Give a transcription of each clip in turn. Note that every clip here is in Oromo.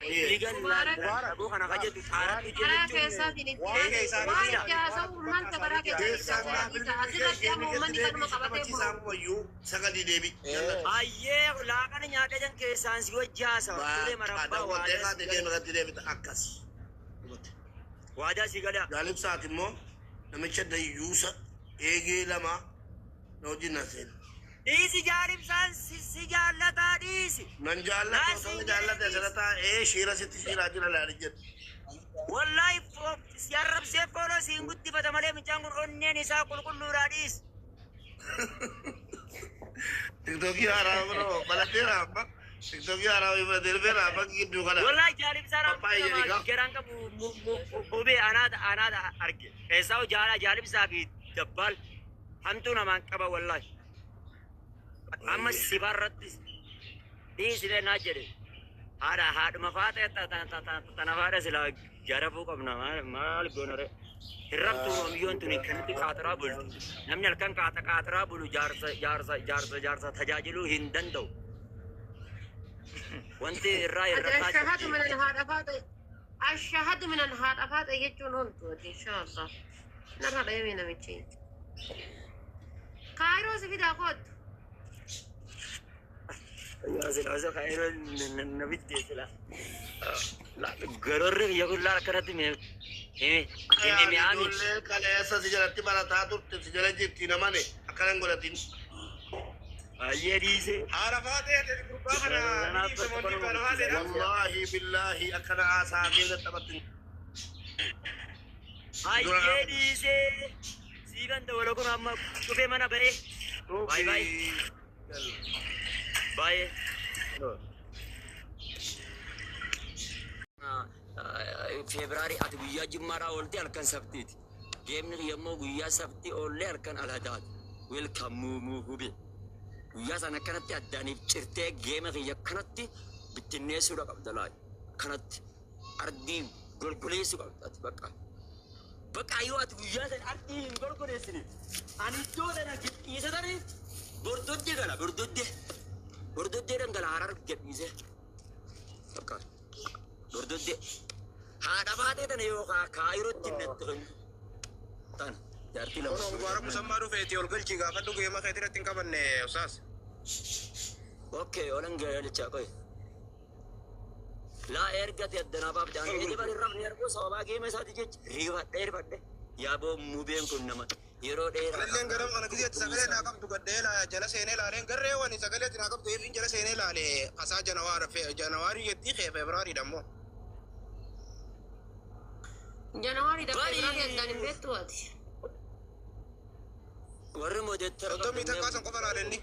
Ligan abu kana kajatu tarat Karaa keessaatiin itti waan itti haasa'u uummanni karaa keessaatiin asirratti amma uummanni kanuma qabatee bulu. Sagadii deebi. Ayyee laaqana nyaata jan keessaan si wajji haasawa. Turee marabbaa waa akkasi. waadaa si gala. Jaalibsaati immoo namicha dayyuusa eegee lama na wajjin na seena. Dhiisi jaalibsaan si jaallataa dhiisi. Nan jaallata osoo jaallate asirrataa shiira sitti shiiraa jira laali jedhu. Wallahi si arrabsee fooloo siin guddifata malee mucaan kun onneen isaa qulqulluudhaa dhiisi. TikTokii haaraa biroo balateera amma. TikTokii haaraa ibra deebiira amma gidduu kana. Wallahi jaalibsaan amma geraan qabu hubee anaata arge. Eessaa jaalibsaa fi dabbaal hamtuu namaan qaba wallahi. Amma sibarratti dhiisile naa jedhe haadhuma faata tana faadha silaa jarafuu qabna maal goonare hirrabtuu oomiyyoon tuni kanatti qaataraa bultu namni halkan qaataraa bulu jaarsa tajaajiluu hin danda'u wanti irraa ashahadu minan haadha faata jechuun hontu inshallah narra dhayame namichi kaayiroo si fidaa kootu يا سلام خير النبي تسلا لا غرور يقول لا كرت مي مي امي كلا اسا سجلتي بارا تاتو سجلتي جبتي نمانه اكلن غلطين ايديسه عرفات والله بالله اكل اسامين تبتين ايديسه سيغان دولكم اما كوفي منا بري باي باي باي فبراير أتويا جمارا أولتي أركان سبتيت جيمني يومو ويا سبتي أولي أركان الهداد ويلكم مو هوبي ويا سانا كانت أداني شرتة جيم في يكنتي بتنسوا لك عبدالله كانت أردين غلغليسو عبدالله بقى أيوة ويا سان أردين غلغليسني أنا جود أنا جت يسداني بردودي كلا بردودي بردودي رنجل عرار جبيزه فكر بردودي هذا بعده تنيو كايرو تنتهن تان جارتي لما مبارك مسمارو فيتي والقل جيغا فدو جيما خيتي رتين كمان أستاذ اوكي ولن جاي لتشاكوي لا ارجع يدنا باب جان دي بار رب نيركو سوبا جيما ساتي جي ريوا دير بده يابو موبين كنما yeroo dheeraa Alleen garam kana gizee sagalee naa qabdu gaddee la jala seenee laaleen garree wani sagalee naa qabdu eefin jala seenee laale asaa janawaarii yetti febraarii dammoo Januari da Februari andaan hin beektu ati. warri moodettara Soddomii takkaasan qofa laalenni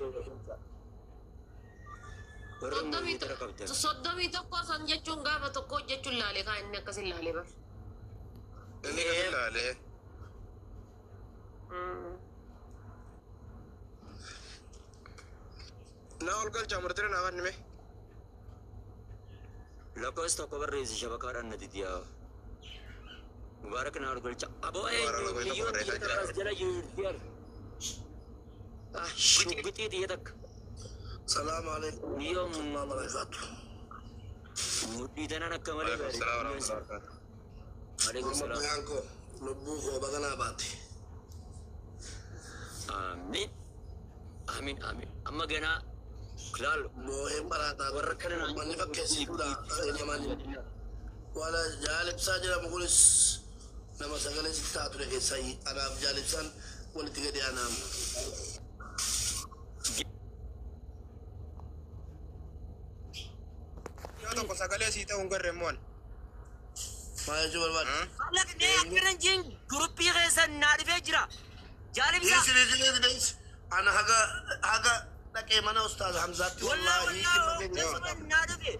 Soddomii tokko san jechuun gaafa tokko jechuun laale kaa inni akkasin laale bar. inni kasin laale naa ol galchaa murtire naa wannime lakkoofsa tokko barreessi shabakaadhaan na didiyaa mubaarak naa ol galcha aboo biyyoon as jala jirtiyar shubbitii xiyya takka salaamu alaikum biyyoon warahmatullahi wabarakatuh mudhii tanan akka malee alaikum salaam yanko lubbuu koo baganaa baate amin amin amin amma ganaa laal booheen barataa warra kana manni fakkeessiidha seenyamani wala jaalibsaa jedhamu kunis nama sagalee sittaa ture keessayi anaaf jaalibsaan walitti gadi anaam yoo tokko sagalee sii ta'uun garreemmoon maa jechuu barbaada laqnee akkanan jeen guruppii keessan naa dhufee jira jaalibsaa Yes, أنا هذا لكن أنا أستاذ حمزة والله نادبي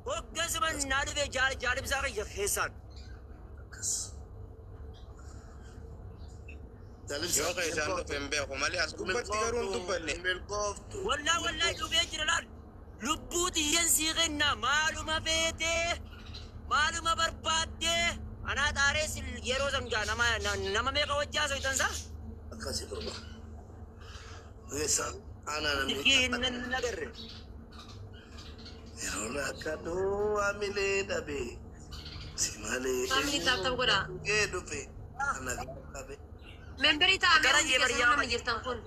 وقسم نادبي جالب زاغي يخيسان يا أخي سألت فين بيكم مالي أسكت تقولون تبلي والله لبي جرلان لبوتي ينسيغنا معلومة بيته معلومة بربادة أنا دارس اليروزم جا نما ميكا وجاسو يتنسى أكاسي بربا أنا تكين النجر Yeroo akka du'amilee dhabe si malee Family taataf godha. dhufe ana qabe. Memberii ta'a Gara meeqa jeebar keessatti yaama nama jirtan kun.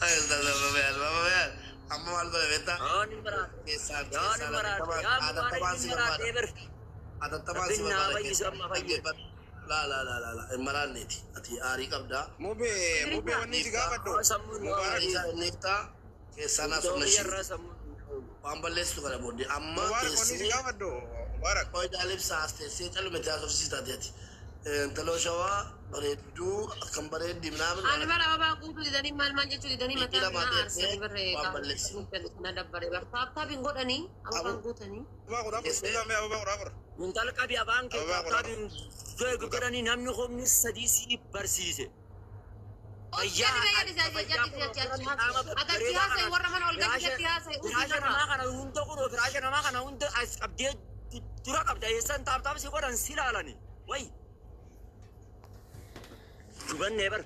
Ay babayaan amma maal godhe beektaa? Ani maraate. Keessaan Ani maraate. ada tabaan si maraate barbaada. ber. Ada tabaan si Rabbin naa barbaada fayyisu amma fayyadu. la hin maraanneeti ati aarii qabdaa. Mube wanni si gaafadhu. Sammuun Mubarak isa inni iftaa keessaan asumna shi yarra sammuun. waan balleessitu kana booddee amma Mubarak wanni si keessee gaafadhu. Mubarak. Hojiilee ibsaa as teessee calumatti haasofsiisaa ta'eeti. Intaloo shawaa bareedduu akkam bareeddi minaamin. Ani bara ababaa guutuu didanii maal jechuu didanii mataa Lama kanaa teessee arsanii barree waan balleessi. na dabbare taaptaabiin godhanii ababaan guutanii. Abaa kudaa fur. Kudaa mee abaa kudaa fur. Muntal qabi abaan kee Abaa taataabin godhanii namni humni sadii si barsiise. Atatti haasa'e warra mana ol galchatti haasa'e Firaasha namaa kana hunda godhoo firaasha namaa kana hunda as qabdee dura qabda eessan taaptaap si godhan si laalani. Wayi. Gubannee bar.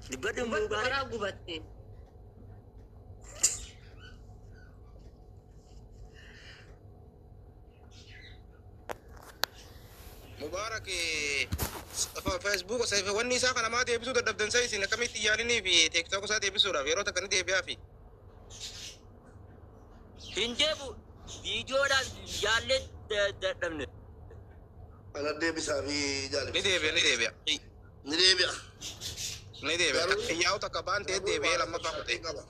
Dibbadhi gubatte mugaare. baraa gubatte. Mubarak Facebook sai wanni isaa kana maa deebisuu dadhabdan sai isin akkamitti yaalinii fi TikTok isaa deebisuudhaaf yeroo takka ni deebi'aa fi. Hin deebu viidiyoodhaan yaallee dadhabne. Ana deebisaa fi Ni jaalladha. deebi'a ni deebi'a. Ni deebi'a. Ni deebi'a. Yaa'u takka baan ta'e deebi'ee lammaffaa kutee qaba.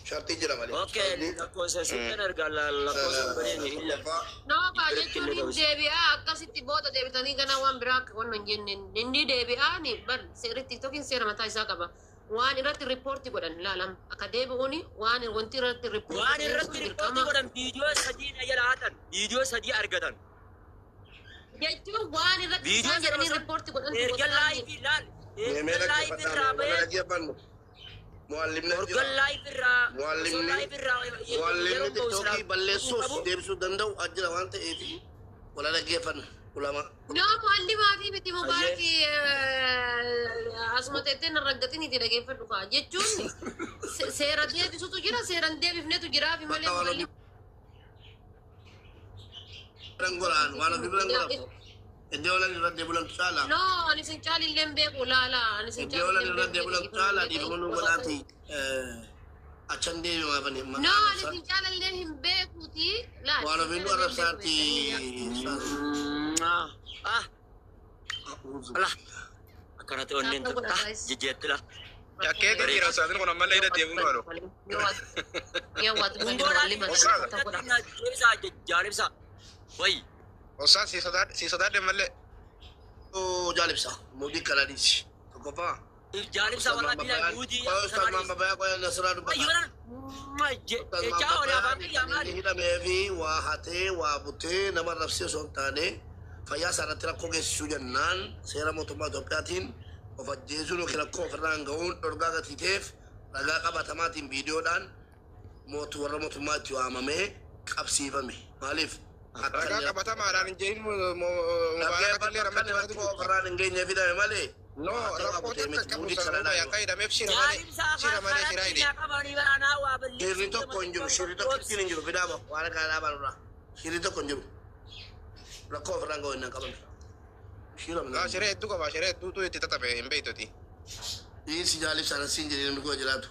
Shartii jira malee. Okay, lakkoofsa suuqan argaa lakkoofsa bareedni hin lafa. Nama kaa jechuun hin deebi'aa akkasitti booda deebitanii gana waan biraa akka waan hin jenne inni deebi'aa ni bar seerri TikTokiin seera mataa isaa qaba. Waan irratti riippoortii godhan ilaalam akka deebi'uuni waan wanti irratti riippoortii Waan irratti riippoortii godhan viidiyoo sadii na jala haatan viidiyoo sadii argatan. jechuun waan irratti Viidiyoo isaan jedhanii riippoortii godhan erga laayifii laal. Meemee Erga laayifii irraa bahee dhaggeeffannu. Muallimni organ laayifii irraa Muallimni- laayifii irraa Muallimni TikTokii balleessuuf deebisuu danda'u ajjira waan ta'eef wala dhaggeeffannu ulama. No, muallimaa fi miti mubaaraki asuma teettee na raggatiniiti dhageeffadhu kaa jechuun seera deebisutu jira seeran deebifnetu jiraa fi malee muallimaa. Rangoraan waan ofi biran godhamu. Iddoo olan irra deebulan caala. No, ani sin caalillee hin beeku laala ani sin Iddoo olan irra deebulan caala dhiifamuu godhaati. Achan deebimaa bane. No, ani sin caalillee hin beekuuti laala. Waan ofi nu arrabsaatti. ah alah akkanatti onneen tokko jijjeetti la. Yakkee kan jira saatiin kun ammallee hidha deebiin waadho. Yaa waatu kan Hundoodhaan muallimaa deebisaa jaalibsaa. Wayi. Osaan si sodaadhe mallee. Oo jaalibsa. Mudii kanadiisi. Tokkoffaa. Jaalibsaa walaa bilaa guutii. Ustaz Mambabayaa qoya Nasiraa dubbata. Ayyoo jechaa olii afaan biyyaa maali? Hidhamee fi waa hatee waa butee nama rabsee osoo hin taane fayyaa isaarratti rakkoo geessisuu jennaan seera mootummaa Itoophiyaatiin of ajjeesuun yookiin rakkoo ofirraan ga'uun dhorgaa gatiiteef ragaa qabatamaatiin viidiyoodhaan warra mootummaa itti waamamee qabsiifame. Maaliif? Ragaa qabatamaadhaan hin jehin Mubarak illee rammatti rakkoo ofirraan hin geenye fidame malee. No, rakkoo takka qabu sababa yakka hidhameef shira malee shira hidhe. Shirri tokko hin jiru, shirri tokko ittiin hin jiru, fidaama waan akka dhaabaa irraa. Shirri tokko hin jiru. Rakkoo ofirraan ga'u hin qabame. Shira Gaa shira hedduu qaba, shira hedduutu itti xaxabe hin beeytoti. dhiirsi jaalibsaan asiin jedhee namni koo jiraatu.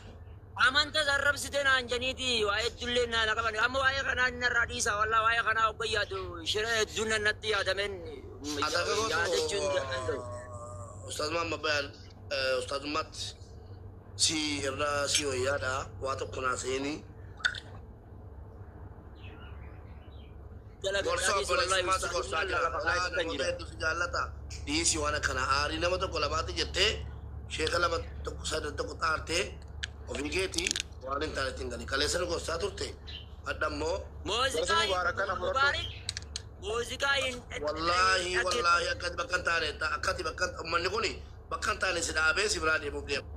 Amanta sarrabsite naan janiiti waa'ee heddullee naan qaban amma waa'ee kanaa narraa dhiisa wallaa waa'ee kanaa hoggan yaadu shira hedduun natti yaadameen yaadachuun danda'u. Ustaz Mambabayaan ustazummaatti si irraa si wayyaadha waa tokko naa seenii. Gorsoo obboleessummaa si gorsaa jira. Namoota hedduu si jaallata. Dhiisi waan akkana aarii nama tokko lamaatti jettee sheeka lama tokko sadii tokko xaartee ofii keetii waan hin taane ittiin gani. Kaleessa nu gorsaa turte. Adda immoo Muuziqaa wallaahi akkati bakka hin taane akkati bakka ummanni kun bakka hin taane si dhaabee si biraa deemuuf deema.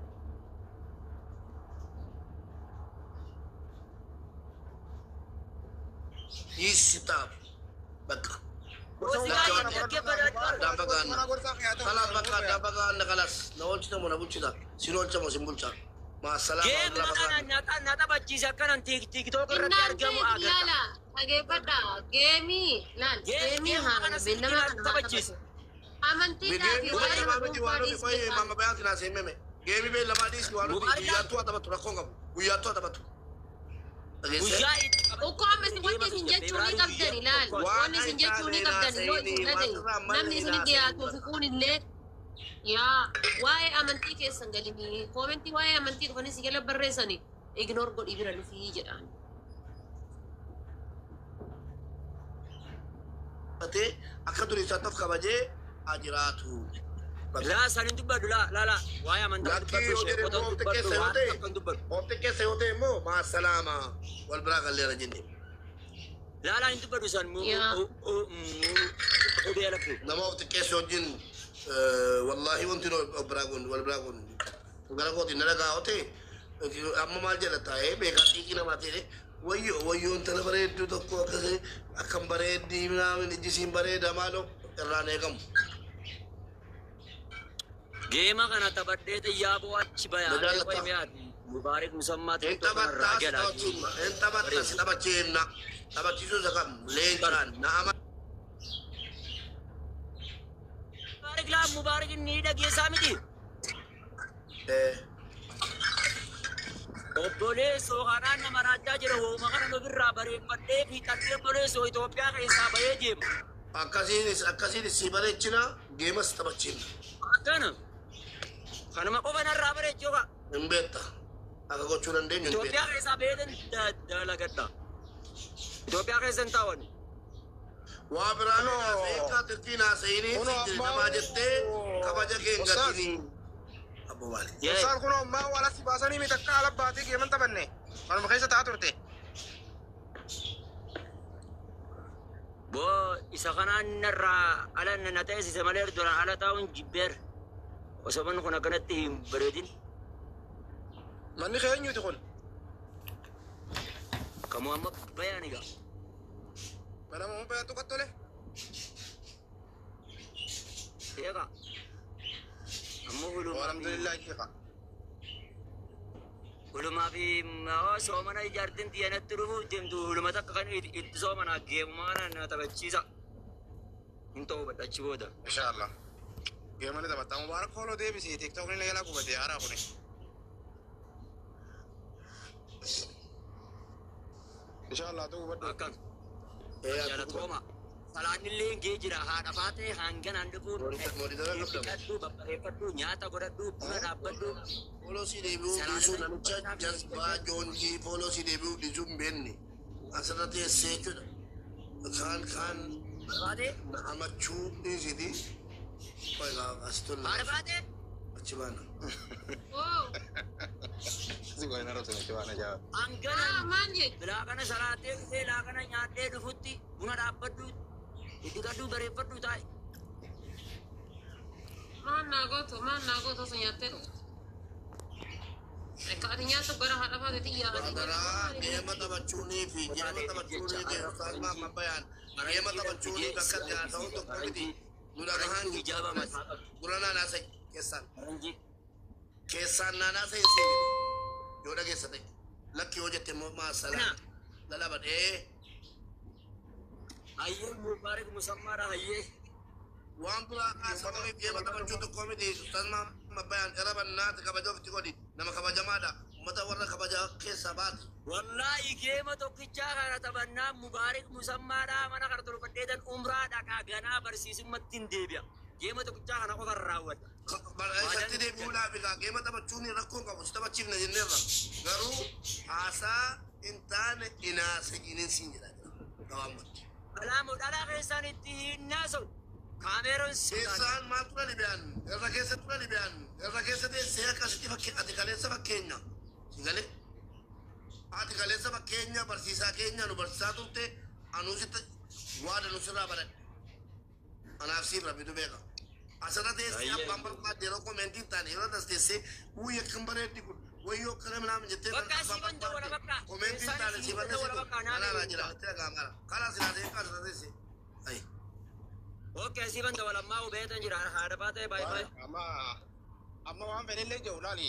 Dhiisi taa'u bakka. Kalas bakka addaan bakka na kalas na oolchita moo na bulchita sin oolcha moo sin bulcha. مع السلامة جيم ما كان نتا بتشيز كان تيك توك Innaan رتي أرجع ta'e أجر ilaala dhageeffadha geemii laal geemii haa beellama kana haa taphatu amantiidhaa fi waa'ee بيجي nama ما بيجي وانو dhuunfaadhiis بيجي beekaa ماما بيان تناسي ميمي جيمي بي لما ديس وانو وياتو أتبتو ركونغ وياتو أتبتو وجاي Uko ammas wanti isin jechuu ni qabdan ilaal wanni isin jechuu ni qabdan yoo isin dhagaye namni isin dhiyaatu fiquun illee yaa waa'ee amantii keessan galini koomentii waa'ee amantii dhufanii si jala barreessani ignoor godhii bira dhufii jedhaan. أكدر يساتف كباجي أجراتو لا سنين تبدو لا ويا من لكن ودري موت كيسة يوتي موت كيسة يوتي مو مع السلامة والبراغ اللي رجني لا انت بدو سن مو يا. وبيلك نموت كيسة يوتين والله وانتين والبراغون غرقوت نرجع أوتي أما ما جلتا إيه بيكاتي كنا ما تيري ويو انت نبرد تكو كذا أكم برد ديمنا من جسم برد أمانو كرانة كم جيما كان تبدأ يا بو أشي بيا كوي مياد مبارك مسمى انت بتاس تبتشينا تبتشيسو زكام لينكران نعم مبارك لا مبارك نيدا جيسامتي obboleessoo kanaan nama raajaa jira hooma kana nu birraa bareeffadhee fi tattee obboleessoo Itoophiyaa keessaa bahee deema. akkasiin si bareechina geemas taphachiina Akkana kanuma qofa narraa bareechuu qaba. hin beekta akka gochuu dandeenyu hin Itoophiyaa beekta keessaa baheetan dalagadha. Itoophiyaa keessa hin taa'an. waa biraan haasa'ee tirtiin haasa'inii namaa jettee kabaja kee hin gatiin abbo maali Saan kun ammaa wala si baasanii miti akka ala baatee geeman taphanne. Kanuma keessa ta'a turte. Boo isa kanaan narraa ala na ta'esise malee duraan ala taa'uun jibbeer. Osoo manni kun akkanatti hin bareedin. Manni keenyuuti kun. Kamuu amma bayaaniga. Mana mamuu bayaatu qattole. Eega. Ammoo hulumaa Alhamdulillah kiiqa. hulumaa fi soomana ijaartiin xiyyaanatti dhufuuf deemtu huluma takka kan itti soomana geemuma kana na taphachiisa. Hin ta'u badhachi booda. Inshallah. Geemani taphatta. Mubaarak kooloo deebisii tiktokni na jalaa qubate haaraa kuni. Inshallah ta'uu badhu. Akkan. Jaalatooma. Salaanillee gee jira haadha baatee hanganaan dhufuun dhiqadhu babbareeffadhu nyaata godhadhu buna dhaabbadhu. Folosii deebi'uu dhiisuu namicha jazbaa joonjii folosii deebi'uu dhiisuu hin beekne asirratti teessee jechuudha. Kaan Baatee amachuu dhiisiti. Asitun haadha baatee achi baana. Oo Si goone na rotu miti waan ajaa. hanganaan maal jedhu bilaa kana salaattee dhufee laa kana nyaadhee dhufutti buna dhaabbadhu dhiqadhu bareeffadhu taa'e. maal naa gootu osoo nyaattee dhufte. Akka ati nyaata gara haadha baatee xiyyaa ati Adaraa deema taphachuunii fi deema taphachuunii keessaa amma bayaan deema taphachuunii bakka itti haa ta'u tokko miti. Nu dhagahaan Ijaaba mataa qabu. gura naanaa sa'i keessaan. Faranjii. Keessaan naanaa sa'i siin yoo dhageessa ta'e lakki yoo jette immoo maasalaa lalabadhee Hayyee mubaarak musammaadha hayyee. waan biraa kaasanii deema taphachuu tokko miti tasma bayaan dharabannaa kabajaa ofitti godhi nama kabajamaadha ummata warra kabajaa keessaa baate. Wallahi geema tokkichaa kana taphannaa mubaarak musammaadha mana kana tolfadheetan umraa dhaqaa ganaa barsiisummaatti hin deebi'a. Geema tokkichaa kana qofa raawwadha. Isatti deebi'uudhaaf egaa geema taphachuun rakkoon qabu si taphachiifna jenneerra garuu haasaa hin taane inaase inin siin jedha gabaabumatti. Alaamu dhalaa keessaan itti hin naasa'u. Kaameeroon Keessaan maal tura libiyaan irra keessa tura libiyaan irra keessa teessee akkasitti ati kaleessa fakkeenya galee ati kaleessa fakkeenya barsiisaa keenya nu barsiisaa turte anuusitti waada nu sirraa baradhe anaaf siif rabbitu beeka asirra teessee abbaan barbaadde yeroo koomentiin taane yeroo tas teessee wuyyi akkan bareeddi kun wayyoo akkana minaamin jettee koomentiin taane siif barreessitu kanaaraa jira itti dhagaamara karaa silaa ta'e kaasirra teessee Okay, si banda walammaa hubeetan jira haadha baatee baay'ee. Amma amma waan fedhellee jiru laali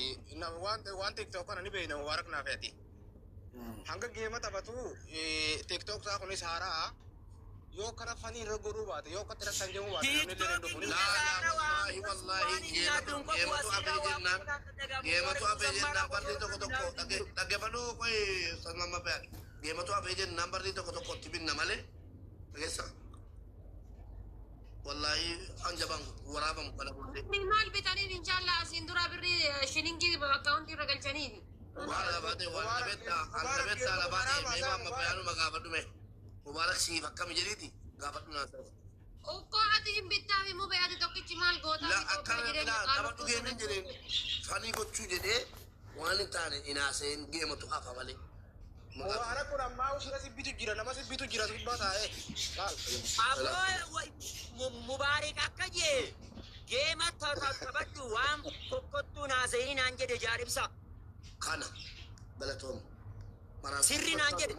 waan tiktok kana ni beekna mubaarak naaf yaati hanga geema taphatu tiktok isaa kunis haaraa yoo kana fanii irra godhuu baate yoo akkatti rakkan jedhamu baate namni illee danda'u ni wallahi geematu hafee jennaan barri tokko tokko dhaggeeffannoo qoy sanamma beekan geematu hafee jennaan barri tokko tokko itti binna malee dhageessa wallahi anjaban waraabamu kana booddee Min maal bitaniif inshallah asiin dura birrii shilingii akkaawuntii irra galchaniifi. waan labaate labaate meemaa amma bayaanu magaafadhume mubaarak siif akkami jedhiiti gaafadhu naa ta'e. Ukkoo ati hin bittaa fi mubee ati tokkichi maal gootaa La akkana nama dhugeen hin jedheen fanii gochuu jedhee waan hin taane inaaseen geematu hafa malee. mubaarak kun ammaa ushira sibbitu jira nama sibbitu jira sibbaa taa'e laal Aboo mubaarik akka jee geema taphadhu waan kokkottuu naasanii naan jedhe jaaribsa. Kana galatoom. Sirri naan jedhe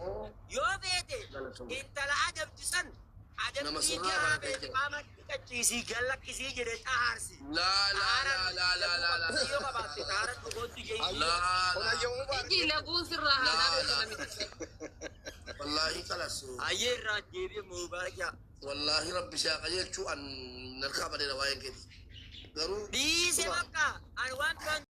yoo beete intala adabdisan adabdii garaa beete qaama dhiqachiisii gallakkisii jedhe xaarsi. La Yoo qabaatte xaaran dhugoottu jee. Iji laguun sirraa haadhaa wallahi kalas Ayyee irraa deebi'e mubaarak yaa. wallahi rabbi si qajeelchuu an narkaa badeera waa'een keeti garuu Dhiise bakka ani waan biraan